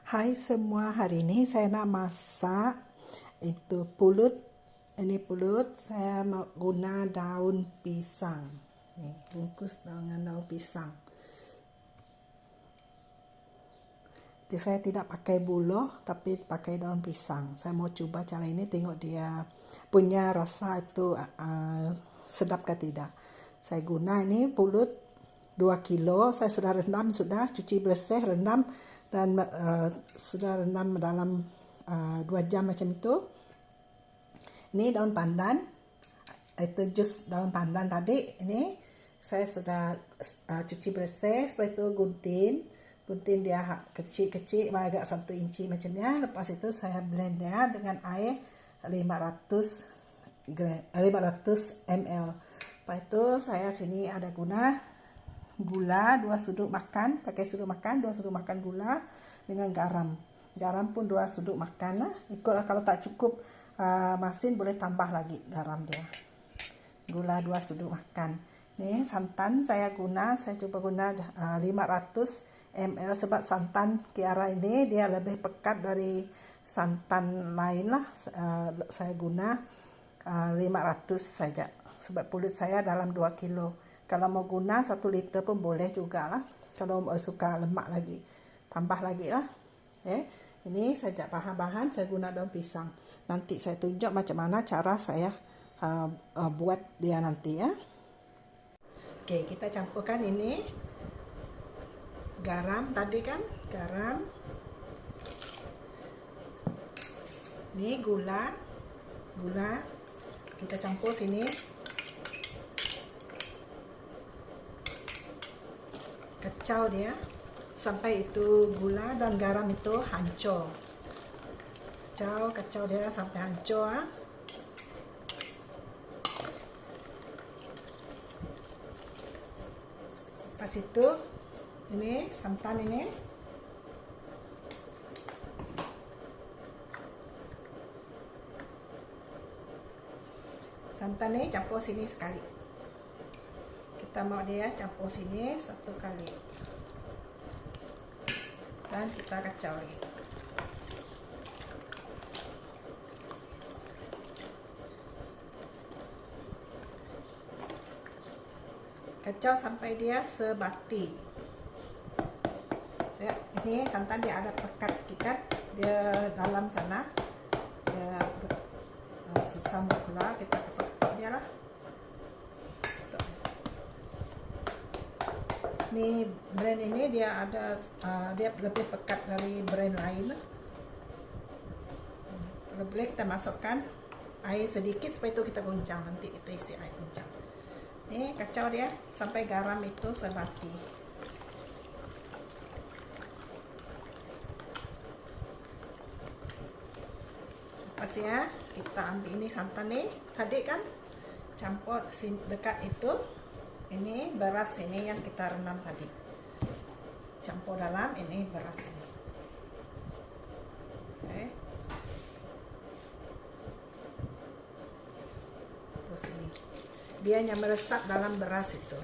Hai semua, hari ini saya nak masak itu pulut. Ini pulut saya mau guna daun pisang. Nih, bungkus dengan daun pisang. Jadi saya tidak pakai buloh tapi pakai daun pisang. Saya mau coba cara ini, tengok dia punya rasa itu sedap ke tidak. Saya guna ini pulut 2 kilo, saya sudah rendam, sudah cuci bersih, rendam, dan sudah rendam dalam 2 jam macam itu. Ini daun pandan, itu jus daun pandan tadi. Ini saya sudah cuci bersih, setelah itu gunting dia kecil-kecil, agak 1 inci macamnya. Lepas itu saya blend dia dengan air 500 ml. Lepas itu saya sini ada guna gula 2 sudut makan, pakai sudut makan 2 sudut makan gula, dengan garam. Garam pun 2 sudut makan lah. Ikutlah, kalau tak cukup masin boleh tambah lagi garam dia. Gula 2 sudut makan. Nih santan saya coba guna 500 ml sebab santan Kiara ini dia lebih pekat dari santan lain lah. Saya guna 500 saja sebab pulut saya dalam 2 kilo. Kalau mau guna 1 liter pun boleh juga lah. Kalau suka lemak lagi, tambah lagi lah. Ini saja bahan-bahan. Saya guna daun pisang. Nanti saya tunjuk macam mana cara saya buat dia nanti ya. Oke, kita campurkan ini garam tadi kan, garam. Ini gula kita campur sini. Kacau dia sampai itu gula dan garam itu hancur. Kacau dia sampai hancur. Lepas itu ini santan ini. Santan ini campur sini sekali. Kita mau dia campur sini 1 kali. Dan kita kacau lagi. Kacau sampai dia sebati. Ya, ini santan dia ada pekat sedikit, dia dalam sana. Dia susah mau keluar, kita ketok dia lah. Ini brand ini dia ada dia lebih pekat dari brand lain. Boleh kita masukkan air sedikit supaya itu kita goncang, nanti kita isi air goncang. Ini kacau dia sampai garam itu sebati. Pasnya kita ambil ini santan nih tadi kan, campur dekat itu. Ini beras ini yang kita rendam tadi, campur dalam ini beras ini. Oke. Terus ini dia hanya meresap dalam beras itu.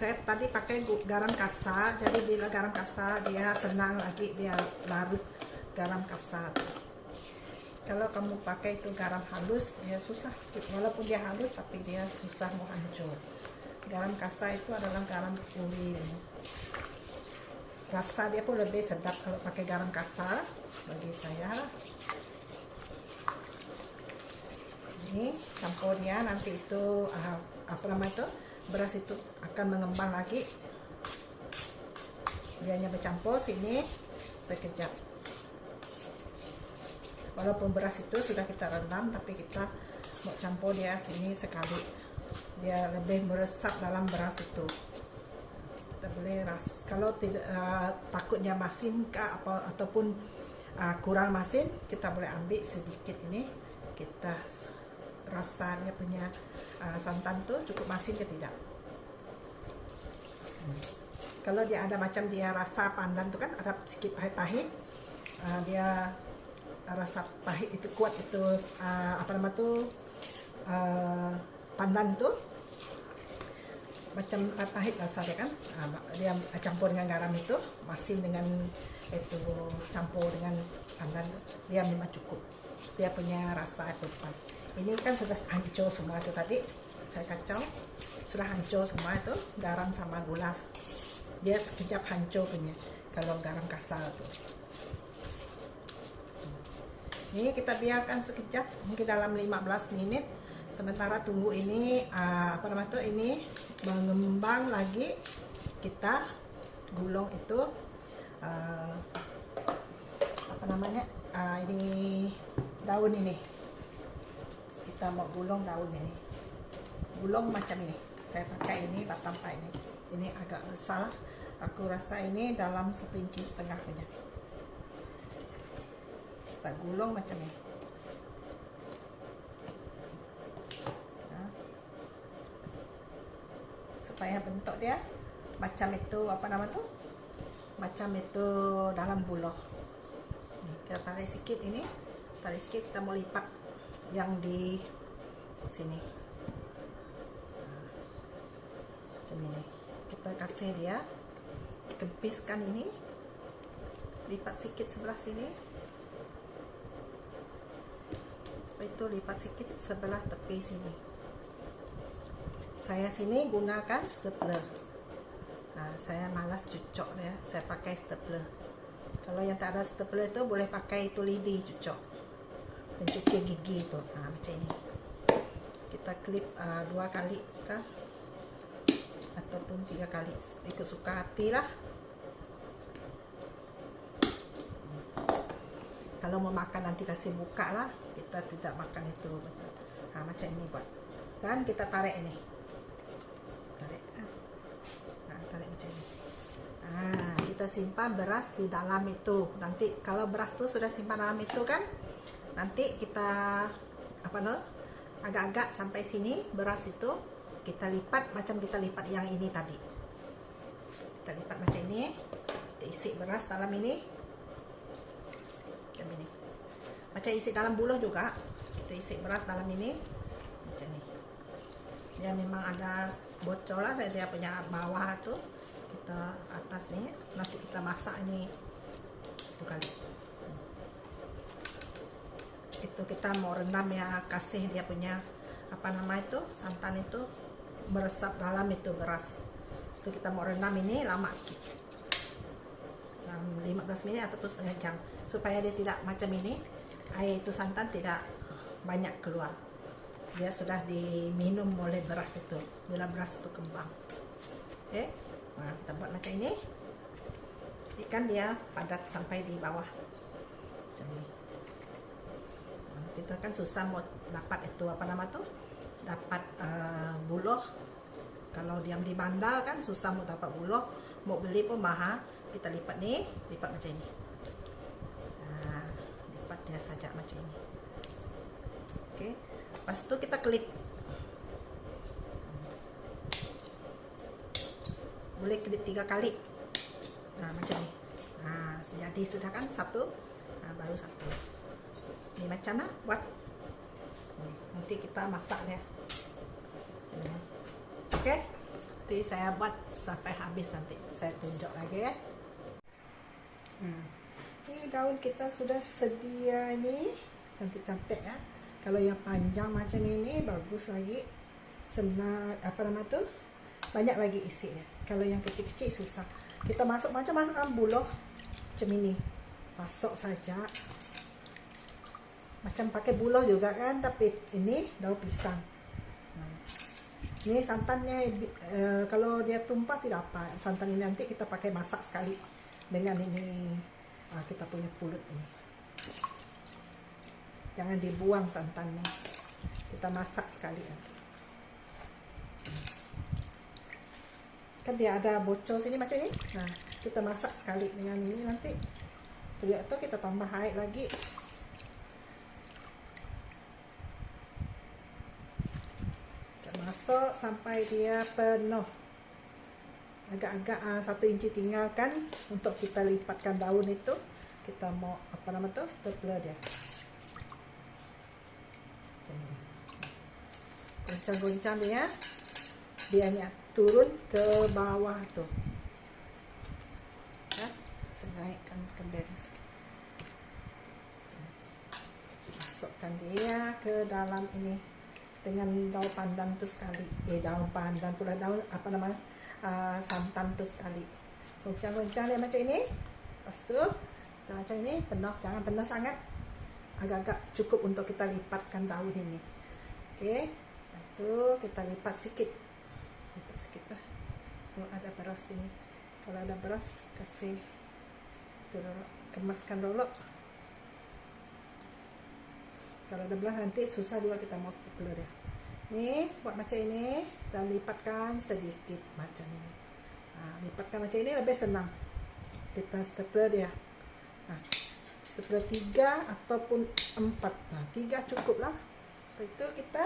Saya tadi pakai garam kasar, jadi bila garam kasar dia senang lagi dia larut garam kasar. Kalau kamu pakai itu garam halus, dia susah sedikit. Walaupun dia halus, tapi dia susah mau hancur. Garam kasar itu adalah garam puri. Rasa dia pun lebih sedap kalau pakai garam kasar bagi saya. Ini campur dia, nanti itu apa namanya itu, beras itu akan mengembang lagi. Dia hanya bercampur sini sekejap. Walaupun beras itu sudah kita rendam, tapi kita mau campur dia sini sekali. Dia lebih meresap dalam beras itu. Kita boleh kalau tidak takutnya masin ataupun kurang masin, kita boleh ambil sedikit ini. Kita rasa dia punya santan tuh cukup masin ke tidak. Kalau dia ada macam dia rasa pandan tuh kan ada sedikit pahit-pahit, dia rasa pahit itu kuat itu apa nama tuh pandan tuh, macam pahit rasa dia kan. Dia campur dengan garam itu, masin dengan itu campur dengan pandan, dia memang cukup. Dia punya rasa itu pas. Ini kan sudah hancur semua itu tadi, saya kacau, sudah hancur semua itu garam sama gula. Dia sekejap hancur punya kalau garam kasar itu. Ini kita biarkan sekejap, mungkin dalam 15 menit. Sementara tunggu ini apa namanya tuh, ini mengembang lagi. Kita gulung itu apa namanya, ini daun ini. Kita mau gulung daun ini. Gulung macam ini. Saya pakai ini batang pai ini. Ini agak besar. Aku rasa ini dalam 1,5 inci punya. Kita gulung macam ini. Supaya bentuk dia macam itu, apa nama tuh, macam itu dalam buloh. Kita tarik sedikit ini, tarik sedikit, kita mau lipat yang di sini macam ini. Kita kasih dia, kempiskan ini, lipat sedikit sebelah sini, seperti itu, lipat sedikit sebelah tepi sini. Saya sini gunakan stapler. Saya malas cucok ya, saya pakai stapler. Kalau yang tak ada stapler itu boleh pakai itu lidi cucok, pencuci gigi itu. Macam ini. Kita klip 2 kali kah? Ataupun 3 kali, ikut suka hati lah. Kalau mau makan nanti kasih buka lah, kita tidak makan itu. Macam ini buat. Dan kita tarik ini, tarik macam ini. Kita simpan beras di dalam itu. Nanti kalau beras tuh sudah simpan dalam itu kan, nanti kita apa no, agak-agak sampai sini beras itu kita lipat macam kita lipat yang ini tadi. Kita lipat macam ini, kita isi beras dalam ini, macam ini. Macam isi dalam buluh juga, kita isi beras dalam ini, macam ini. Dia memang ada bocor lah, dia punya bawah tuh, kita atas nih. Nanti kita masak ini 1 kali. Itu kita mau rendam ya, kasih dia punya apa nama itu, santan itu meresap dalam itu beras. Itu kita mau rendam ini lama sedikit, 15 menit ataupun setengah jam, supaya dia tidak macam ini, air itu santan tidak banyak keluar. Dia sudah diminum oleh beras itu, bila beras itu kembang. Oke, kita buat macam ini, pastikan dia padat sampai di bawah macam ini. Kita kan susah mau dapat itu apa nama tuh, dapat buloh. Kalau diam di bandar kan susah mau dapat buloh, mau beli pun mahal. Kita lipat nih, lipat macam ini. Lipat dia saja macam ini. Oke, lepas itu kita klip. Boleh klip 3 kali. Macam ini. Jadi sudah kan 1, baru 1. Ini macam mana buat. Nanti kita masak ya. Oke, nanti saya buat sampai habis, nanti saya tunjuk lagi ya. Ini daun kita sudah sedia ini, cantik-cantik ya. Kalau yang panjang macam ini bagus lagi, senang apa nama tuh, banyak lagi isinya. Kalau yang kecil-kecil susah. Kita masuk dalam buloh macam ini, masuk saja. Macam pakai buloh juga kan, tapi ini daun pisang. Ini santannya, kalau dia tumpah tidak apa. Santan ini nanti kita pakai masak sekali dengan ini, kita punya pulut ini. Jangan dibuang santannya, kita masak sekali. Kan dia ada bocor sini macam ini. Kita masak sekali dengan ini, nanti itu kita tambah air lagi. Masuk sampai dia penuh, agak-agak 1 inci tinggalkan untuk kita lipatkan daun itu. Kita mau apa nama tuh, stapler dia, goncang-goncang dia, biarnya turun ke bawah tuh ya. Saya naikkan ke beres, masukkan dia ke dalam ini dengan daun pandan tuh sekali, daun pandan pula, daun apa namanya, santan tuh sekali, goncang-goncang dia macam ini. Lepas tu kita macam ini, penuh, jangan penuh sangat, agak-agak cukup untuk kita lipatkan daun ini. Okey, lepas tu kita lipat sikit lah. Kalau ada beras ini, kalau ada beras kasih itu dulu, kemaskan dulu. Kalau ada beras nanti susah juga kita mau stapler ya. Nih buat macam ini dan lipatkan sedikit macam ini. Lipatkan macam ini lebih senang kita stapler dia. Stapler 3 ataupun 4. 3 cukup lah. Seperti itu kita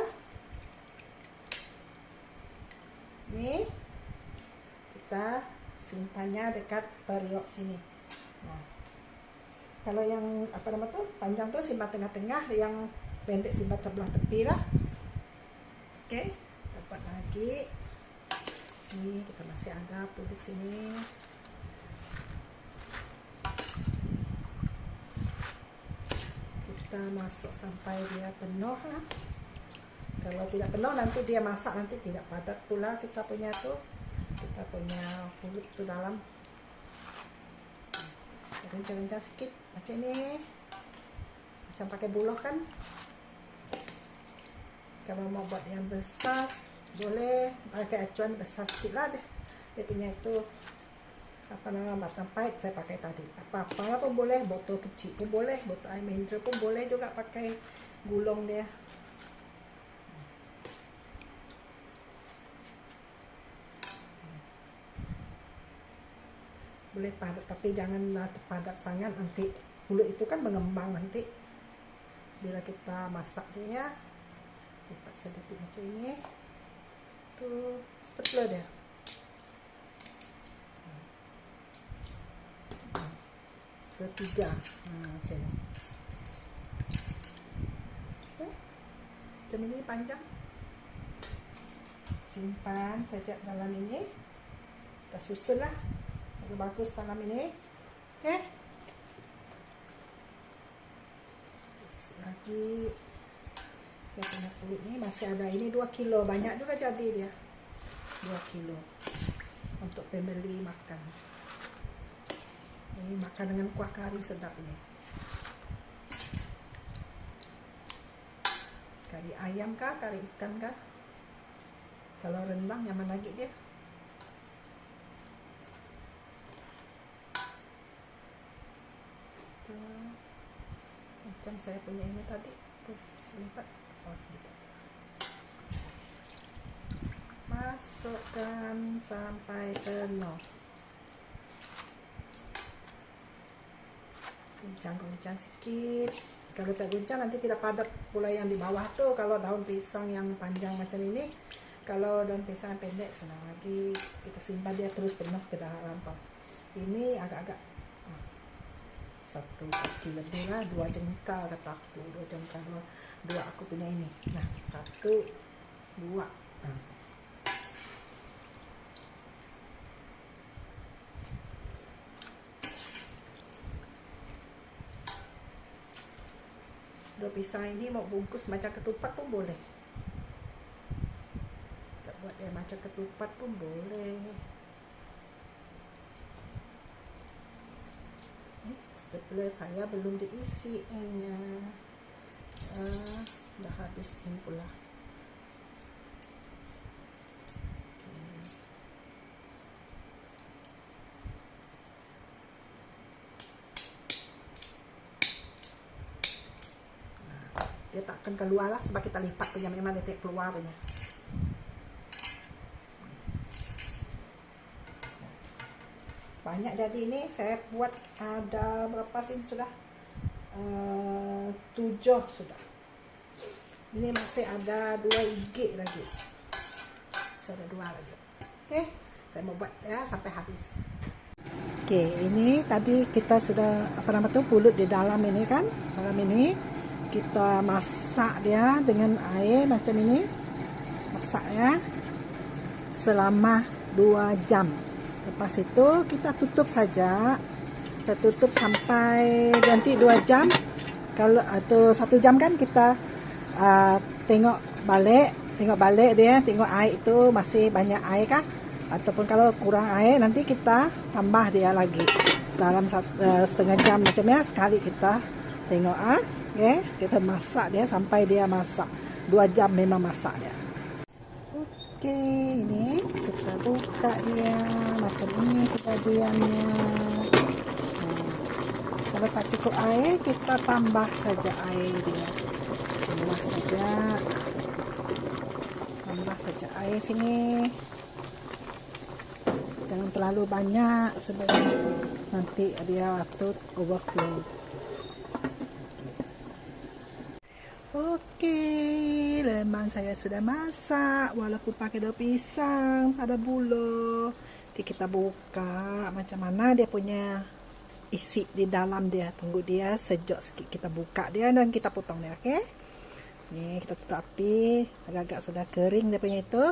nih kita simpannya dekat periuk sini. Kalau yang apa nama tuh panjang tuh simpan tengah-tengah, yang pendek simpan sebelah tepi lah. Oke, kita buat lagi. Ini kita masih ada pulut sini. Kita masuk sampai dia penuh lah. Kalau tidak penuh nanti dia masak nanti tidak padat pula kita punya tuh, kita punya pulut tuh dalam. Goncang-goncang sedikit macam ini, macam pakai buloh kan. Kalau mau buat yang besar boleh pakai acuan besar sedikit lah deh. Dia punya itu apa nama, batang pahit saya pakai tadi. Apa-apa pun boleh, botol kecil pun boleh, botol air mineral pun boleh juga pakai gulung dia. Boleh padat, tapi janganlah padat sangat, nanti pulut itu kan mengembang nanti bila kita masak dia. Lipat sedikit macam ini tuh, stapler dia. Stapler 3 macam ini. Macam ini panjang, simpan saja dalam ini, kita susun lah bagus tanam ini. Oke, terus lagi saya punya kulit ini masih ada, ini 2 kilo, banyak juga jadi dia 2 kilo untuk pembeli makan. Ini makan dengan kuah kari sedap ini, kari ayam kah, kari ikan kah, kalau rendang nyaman lagi dia. Macam saya punya ini tadi, terus lipat gitu. Masukkan sampai penuh, goncang-goncang sedikit. Kalau tak goncang nanti tidak padat pula yang di bawah tuh. Kalau daun pisang yang panjang macam ini, kalau daun pisang pendek senang lagi kita simpan dia terus penuh ke dalam. Ini agak-agak 1 kaki lebih lah, 2 jengkal kata aku, 2 jengkal, 2 aku punya ini. Nah 1, 2. Daun pisang ini mau bungkus macam ketupat pun boleh, kita buat dia macam ketupat pun boleh. Stapler saya belum diisi nya, dah habis ini pula. Dia tak akan keluar lah sebab kita lipat punya, memang dia tak keluar punya. Banyak jadi ini, saya buat ada berapa sih sudah, 7 sudah. Ini masih ada 2 IG lagi, masih ada 2 lagi. Oke, saya mau buat ya sampai habis. Oke, ini tadi kita sudah apa nama tuh pulut di dalam ini kan, dalam ini kita masak dia dengan air macam ini, masak ya selama 2 jam. Lepas itu kita tutup saja. Kita tutup sampai nanti 2 jam. Kalau atau 1 jam kan kita tengok balik dia, tengok air itu masih banyak air kah, ataupun kalau kurang air nanti kita tambah dia lagi dalam setengah jam macamnya sekali kita tengok okay? Kita masak dia sampai dia masak 2 jam memang masak dia. Oke, ini kita buka dia macam ini kejadiannya. Kalau tak cukup air, kita tambah saja air dia. Tambah saja air sini. Jangan terlalu banyak sebab nanti dia akan overflow. Oke, lemang saya sudah masak walaupun pakai daun pisang, ada buluh. Nanti kita buka macam mana dia punya isi di dalam dia. Tunggu dia sejuk sikit, kita buka dia dan kita potong dia, okey? Ni kita tutup api, agak-agak sudah kering dia punya itu.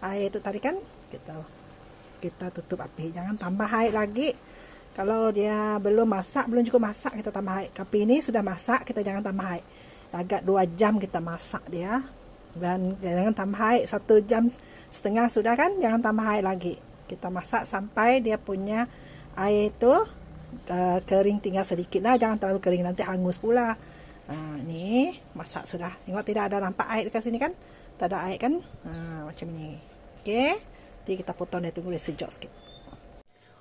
Air itu tadi kan kita tutup api, jangan tambah air lagi. Kalau dia belum cukup masak, kita tambah air. Tapi ini sudah masak, kita jangan tambah air. Agak 2 jam kita masak dia. Dan jangan tambah air, 1 jam setengah sudah kan, jangan tambah air lagi. Kita masak sampai dia punya air itu kering, tinggal sedikit lah, jangan terlalu kering nanti hangus pula. Ni masak sudah, tengok tidak ada nampak air dekat sini kan, tak ada air kan, macam ni. Okey, nanti kita potong dia, tunggu dia sejuk sikit.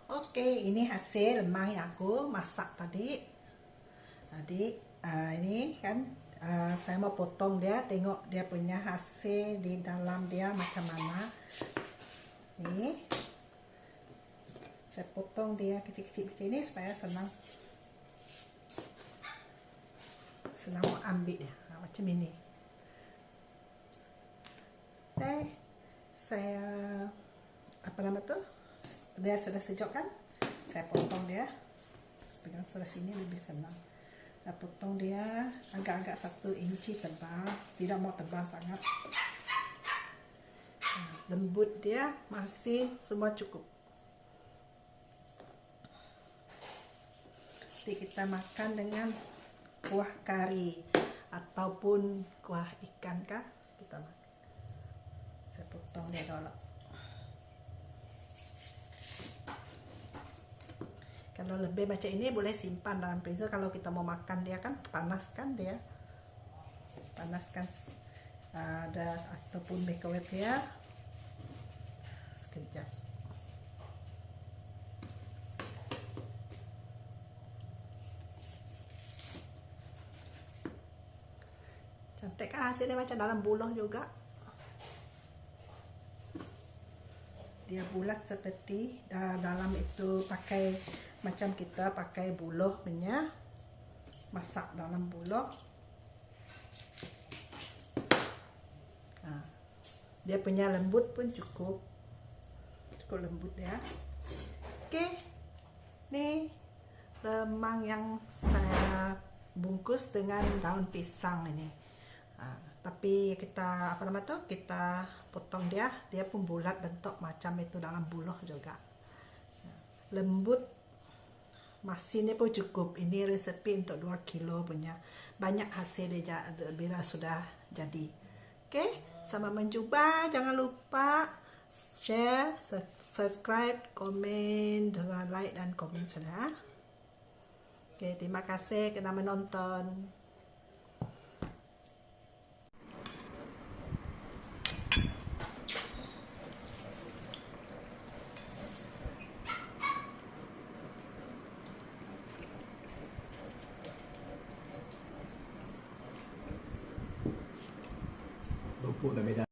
Okey, ini hasil lemang yang aku masak tadi. Ini kan saya mau potong dia, tengok dia punya hasil di dalam dia macam mana. Ni saya potong dia kecil-kecil ini supaya senang mau ambil dia. Macam ini. Saya dia sudah sejuk kan, saya potong dia, pegang sebelah sini lebih senang. Saya potong dia agak-agak 1 inci tebal, tidak mau tebal sangat. Lembut dia, masih semua cukup. Nanti kita makan dengan kuah kari ataupun kuah ikan kah, kita makan. Saya potong dia dulu. Kalau lebih macam ini boleh simpan dalam freezer. Kalau kita mau makan dia kan, panaskan ada ataupun microwave dia sekejap. Cantik kan hasilnya, macam dalam buluh juga. Dia bulat seperti dalam itu pakai macam kita pakai buluh punya, masak dalam buluh. Dia punya lembut pun cukup lembut ya. Oke, nih lemang yang saya bungkus dengan daun pisang ini. Tapi kita kita potong dia pun bulat bentuk macam itu dalam buluh juga. Lembut, masinnya pun cukup. Ini resepi untuk 2 kilo punya, banyak hasil dia bila sudah jadi. Oke, sampai menjumpa. Jangan lupa share, subscribe, komen, dan like dan komen sudah. Oke, terima kasih kerana menonton. Put them in